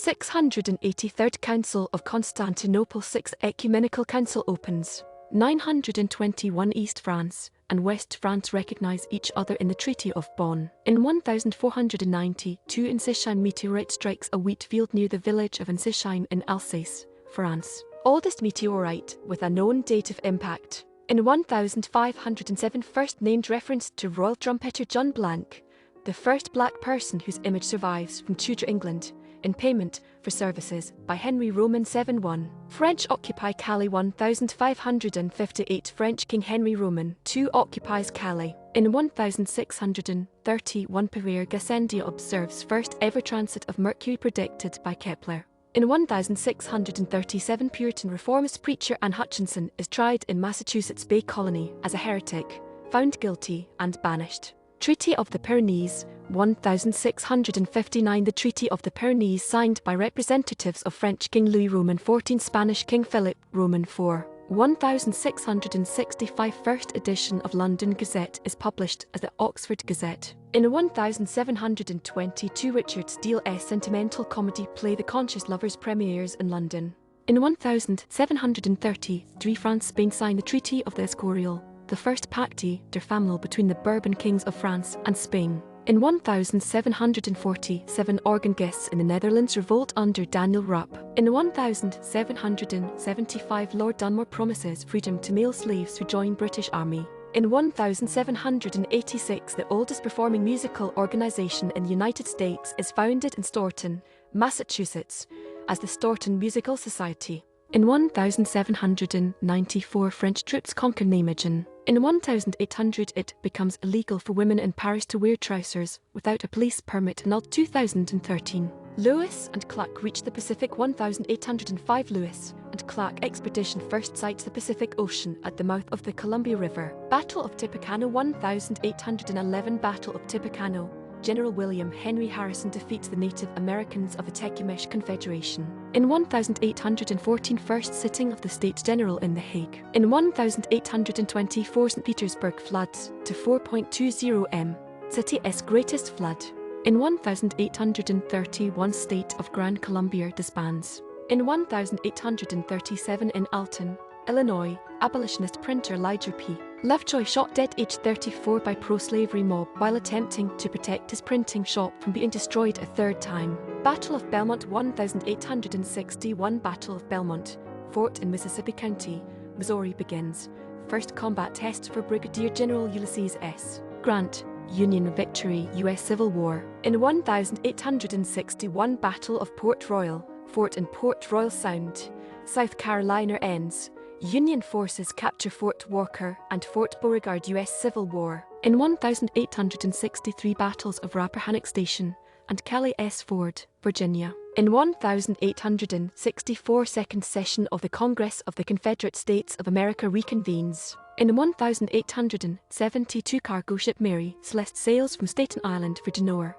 680 Third Council of Constantinople. 6 Ecumenical Council opens. 921 East France and West France recognize each other in the Treaty of Bonn. In 1490, Ensisheim Meteorite strikes a wheat field near the village of Ensisheim in Alsace, France. Oldest meteorite with a known date of impact. In 1507, first named reference to royal trumpeter John Blanke, the first black person whose image survives from Tudor England, in payment for services by Henry VII. French Occupy Calais. 1558 French King Henry II occupies Calais. In 1631 Pierre Gassendi observes first ever transit of Mercury predicted by Kepler. In 1637 Puritan reformist preacher Anne Hutchinson is tried in Massachusetts Bay Colony as a heretic, found guilty and banished. Treaty of the Pyrenees. 1659 The Treaty of the Pyrenees signed by representatives of French King Louis XIV, Spanish King Philip IV. 1665 First edition of London Gazette is published as the Oxford Gazette. In 1722 Richard Steele's sentimental comedy play The Conscious Lovers premieres in London. In 1733 France-Spain signed the Treaty of the Escorial, the first Pacte de Famille between the Bourbon kings of France and Spain. In 1747 organ guests in the Netherlands revolt under Daniel Raap. In 1775 Lord Dunmore promises freedom to male slaves who join British Army. In 1786 the oldest performing musical organization in the United States is founded in Stoughton, Massachusetts, as the Stoughton Musical Society. In 1794 French troops conquer Nijmegen. In 1800 it becomes illegal for women in Paris to wear trousers without a police permit until 2013. Lewis and Clark reach the Pacific. 1805 Lewis and Clark expedition first sights the Pacific Ocean at the mouth of the Columbia River. Battle of Tippecanoe. 1811 Battle of Tippecanoe. General William Henry Harrison defeats the Native Americans of the Tecumesh Confederation. In 1814 First sitting of the States General in The Hague. In 1824 St Petersburg floods to 4.20 m, city's greatest flood. In 1831 State of Gran Colombia disbands. In 1837 in Alton, Illinois, abolitionist printer Elijah P. Lovejoy shot dead aged 34 by pro-slavery mob while attempting to protect his printing shop from being destroyed a third time. Battle of Belmont. 1861 Battle of Belmont, fort in Mississippi County, Missouri begins. First combat test for Brigadier General Ulysses S. Grant. Union victory. U.S. Civil War. In 1861 Battle of Port Royal, fort in Port Royal Sound, South Carolina ends. Union forces capture Fort Walker and Fort Beauregard. U.S. Civil War. In 1863 Battles of Rappahannock Station and Calais Ford, Virginia. In 1864 Second Session of the Congress of the Confederate States of America reconvenes. In 1872 cargo ship Mary Celeste sails from Staten Island for Genoa,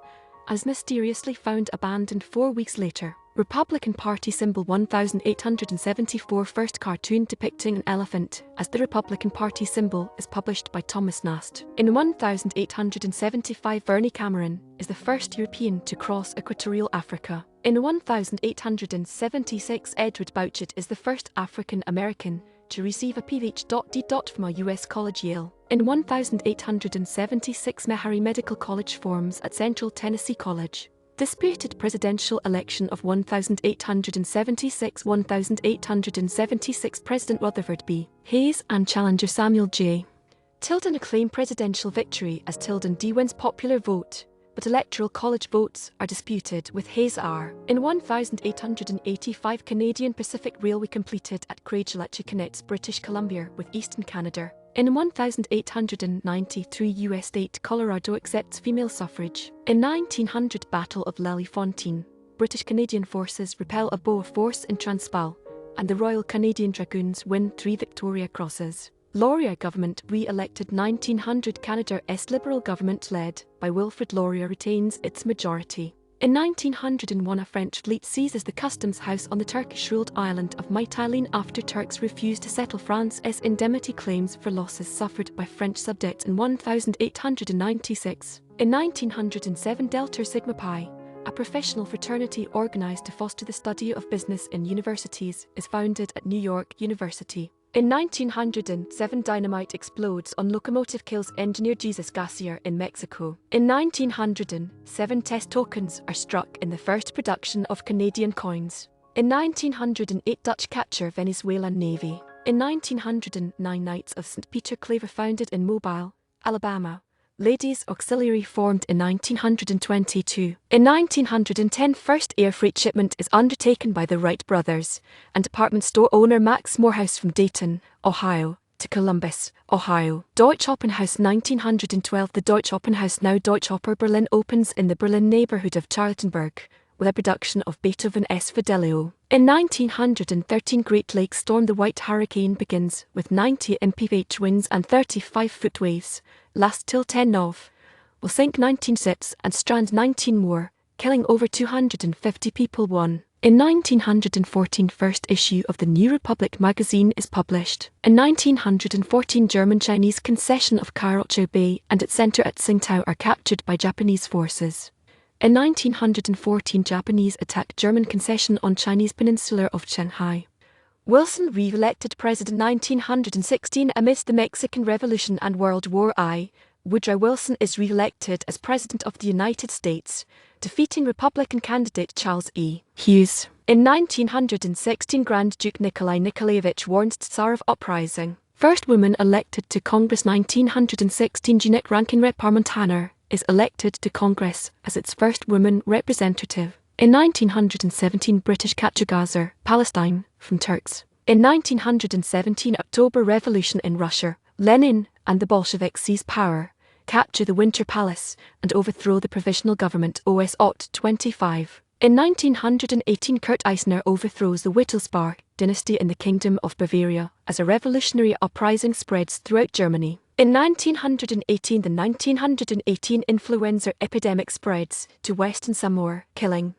as mysteriously found abandoned 4 weeks later. Republican Party symbol. 1874 First cartoon depicting an elephant as the Republican Party symbol is published by Thomas Nast. In 1875 Verney Cameron is the first European to cross equatorial Africa. In 1876 Edward Bouchet is the first African American to receive a Ph.D. from a U.S. college, Yale. In 1876 Meharry Medical College forms at Central Tennessee College. Disputed presidential election of 1876 President Rutherford B. Hayes and challenger Samuel J. Tilden claim presidential victory as Tilden D wins popular vote, but electoral college votes are disputed with Hayes R. In 1885 Canadian Pacific Railway completed at Craigellachie, British Columbia with Eastern Canada. In 1893 U.S. state Colorado accepts female suffrage. In 1900 Battle of Lellefontaine, British-Canadian forces repel a Boer force in Transvaal, and the Royal Canadian Dragoons win 3 Victoria Crosses. Laurier government re-elected. 1900 Canada's Liberal government led by Wilfrid Laurier retains its majority. In 1901 a French fleet seizes the customs house on the Turkish-ruled island of Mytilene after Turks refused to settle France's indemnity claims for losses suffered by French subjects in 1896. In 1907 Delta Sigma Pi, a professional fraternity organized to foster the study of business in universities, is founded at New York University. In 1907, dynamite explodes on locomotive, kills engineer Jesus Gassier in Mexico. In 1907, test tokens are struck in the first production of Canadian coins. In 1908, Dutch capture Venezuelan navy. In 1909, Knights of St Petersburg were founded in Mobile, Alabama. Ladies' Auxiliary formed in 1922. In 1910, first air freight shipment is undertaken by the Wright brothers and department store owner Max Morehouse from Dayton, Ohio, to Columbus, Ohio. Deutsche Opernhaus 1912. The Deutsche Opernhaus, now Deutsche Oper Berlin, opens in the Berlin neighborhood of Charlottenburg with a production of Beethoven's Fidelio. In 1913, Great Lakes storm. The White Hurricane begins with 90 mph winds and 35-foot waves, lasts till 10 nov, will sink 19 ships and strand 19 more, killing over 250 people. In 1914, first issue of the New Republic magazine is published. In 1914, German-Chinese concession of Karachi Bay and its center at Tsingtao are captured by Japanese forces. In 1914, Japanese attack German concession on Chinese peninsula of Shanghai. Wilson re-elected president 1916 amidst the Mexican Revolution and World War I. Woodrow Wilson is re-elected as President of the United States, defeating Republican candidate Charles E. Hughes. In 1916, Grand Duke Nikolai Nikolaevich warns Tsar of uprising. First woman elected to Congress 1916, Jeanette Rankin Montana is elected to Congress as its first woman representative. In 1917, British capture Gaza, Palestine, from Turks. In 1917, October Revolution in Russia. Lenin and the Bolsheviks seize power, capture the Winter Palace, and overthrow the provisional government OS Ot 25. In 1918, Kurt Eisner overthrows the Wittelsbach dynasty in the Kingdom of Bavaria as a revolutionary uprising spreads throughout Germany. In 1918, the 1918 influenza epidemic spreads to Western Samoa, killing